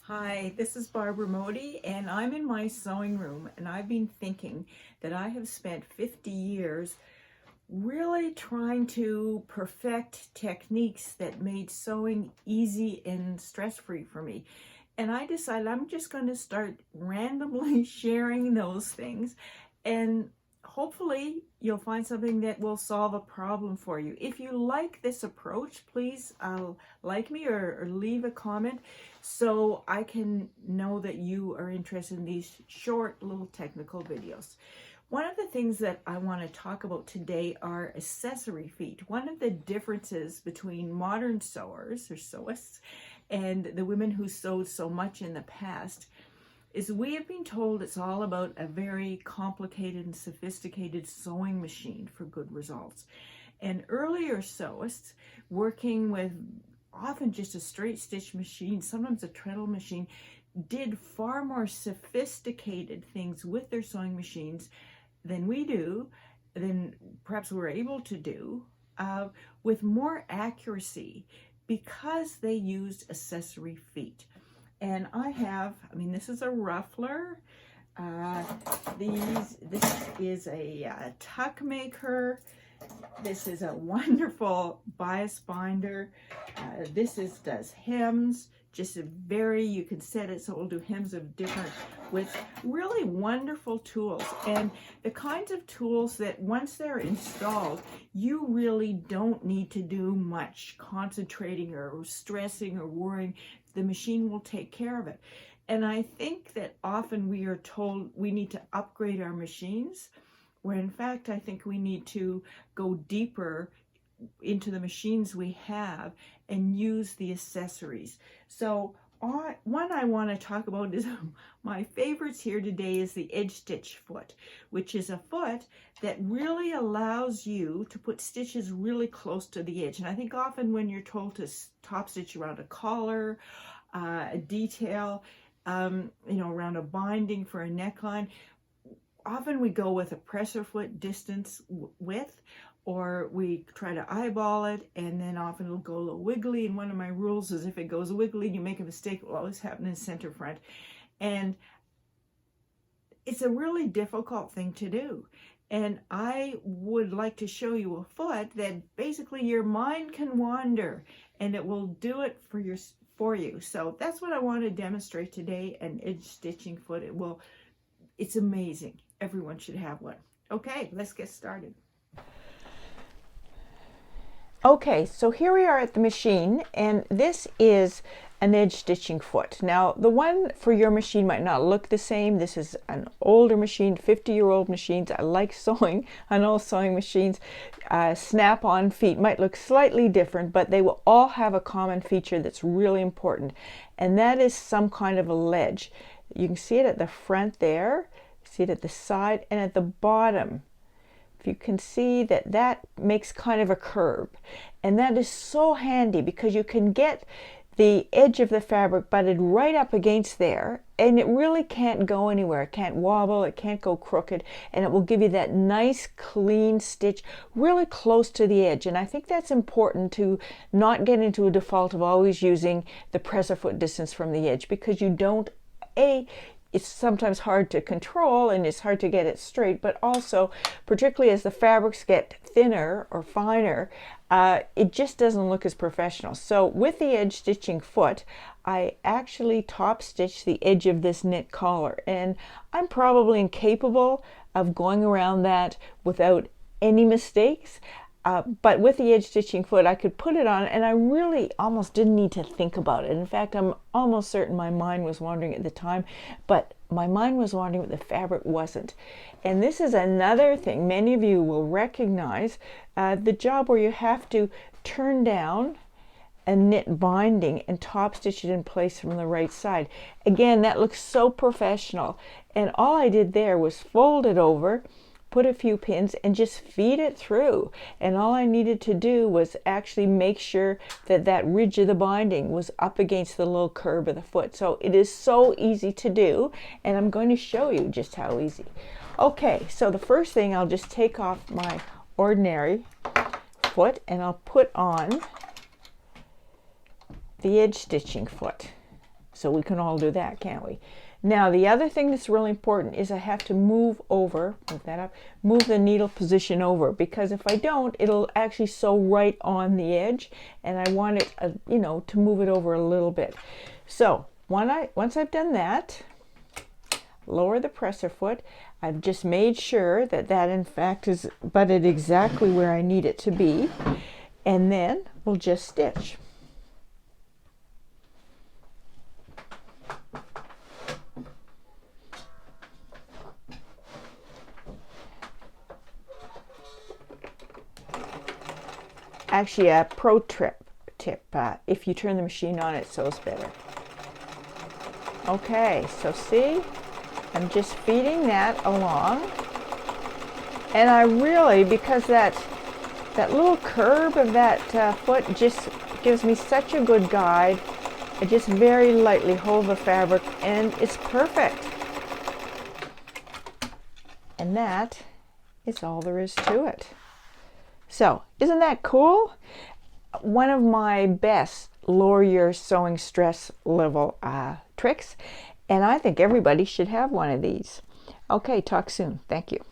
Hi, this is Barbara Modi, and I'm in my sewing room, and I've been thinking that I have spent 50 years really trying to perfect techniques that made sewing easy and stress-free for me. And I decided I'm just going to start randomly sharing those things, and hopefully you'll find something that will solve a problem for you. If you like this approach, please like me or leave a comment so I can know that you are interested in these short little technical videos. One of the things that I want to talk about today are accessory feet. One of the differences between modern sewers or sewists and the women who sewed so much in the past is we have been told it's all about a very complicated and sophisticated sewing machine for good results. And earlier sewists, working with often just a straight stitch machine, sometimes a treadle machine, did far more sophisticated things with their sewing machines than we do, than perhaps we're able to do, with more accuracy because they used accessory feet. And this is a ruffler. This is a tuck maker. This is a wonderful bias binder. Does hems, just you can set it so it will do hems of different widths. Really wonderful tools, and the kinds of tools that once they're installed, you really don't need to do much concentrating or stressing or worrying. The machine will take care of it. And I think that often we are told we need to upgrade our machines, where in fact I think we need to go deeper into the machines we have and use the accessories. So one I want to talk about is my favorites here today is the edge stitch foot, which is a foot that really allows you to put stitches really close to the edge. And I think often when you're told to top stitch around a collar, a detail, around a binding for a neckline, often we go with a presser foot distance width, or we try to eyeball it, and then often it'll go a little wiggly. And one of my rules is if it goes wiggly and you make a mistake, it will always happen in center front. And it's a really difficult thing to do. And I would like to show you a foot that basically your mind can wander and it will do it for you. So that's what I want to demonstrate today, an edge stitching foot. It's amazing. Everyone should have one. Okay, let's get started. Okay, so here we are at the machine, and this is an edge stitching foot. Now, the one for your machine might not look the same. This is an older machine, 50-year-old machines. I like sewing on old sewing machines. Snap-on feet might look slightly different, but they will all have a common feature that's really important, and that is some kind of a ledge. You can see it at the front there, see it at the side, and at the bottom. You can see that makes kind of a curve, and that is so handy because you can get the edge of the fabric butted right up against there, and it really can't go anywhere. It can't wobble, it can't go crooked, and it will give you that nice clean stitch really close to the edge. And I think that's important to not get into a default of always using the presser foot distance from the edge, because you don't, it's sometimes hard to control and it's hard to get it straight, but also, particularly as the fabrics get thinner or finer, it just doesn't look as professional. So with the edge stitching foot, I actually top stitch the edge of this knit collar, and I'm probably incapable of going around that without any mistakes. But with the edge stitching foot, I could put it on, and I really almost didn't need to think about it. In fact, I'm almost certain my mind was wandering at the time, but my mind was wandering, but the fabric wasn't. And this is another thing many of you will recognize, the job where you have to turn down a knit binding and top stitch it in place from the right side. Again, that looks so professional. And all I did there was fold it over, put a few pins, and just feed it through. And all I needed to do was actually make sure that ridge of the binding was up against the little curve of the foot. So it is so easy to do, and I'm going to show you just how easy. Okay, so the first thing, I'll just take off my ordinary foot and I'll put on the edge stitching foot. So we can all do that, can't we? Now, the other thing that's really important is I have to move that up, move the needle position over, because if I don't, it'll actually sew right on the edge, and I want it, you know, to move it over a little bit. So once I've done that, lower the presser foot. I've just made sure that that in fact is butted exactly where I need it to be, and then we'll just stitch. Actually, a pro tip, if you turn the machine on, it sews better. Okay, so see, I'm just feeding that along, and I really, because that little curve of that foot just gives me such a good guide, I just very lightly hold the fabric, and it's perfect. And that is all there is to it. So, isn't that cool? One of my best lower your sewing stress level tricks, and I think everybody should have one of these. Okay, talk soon. Thank you.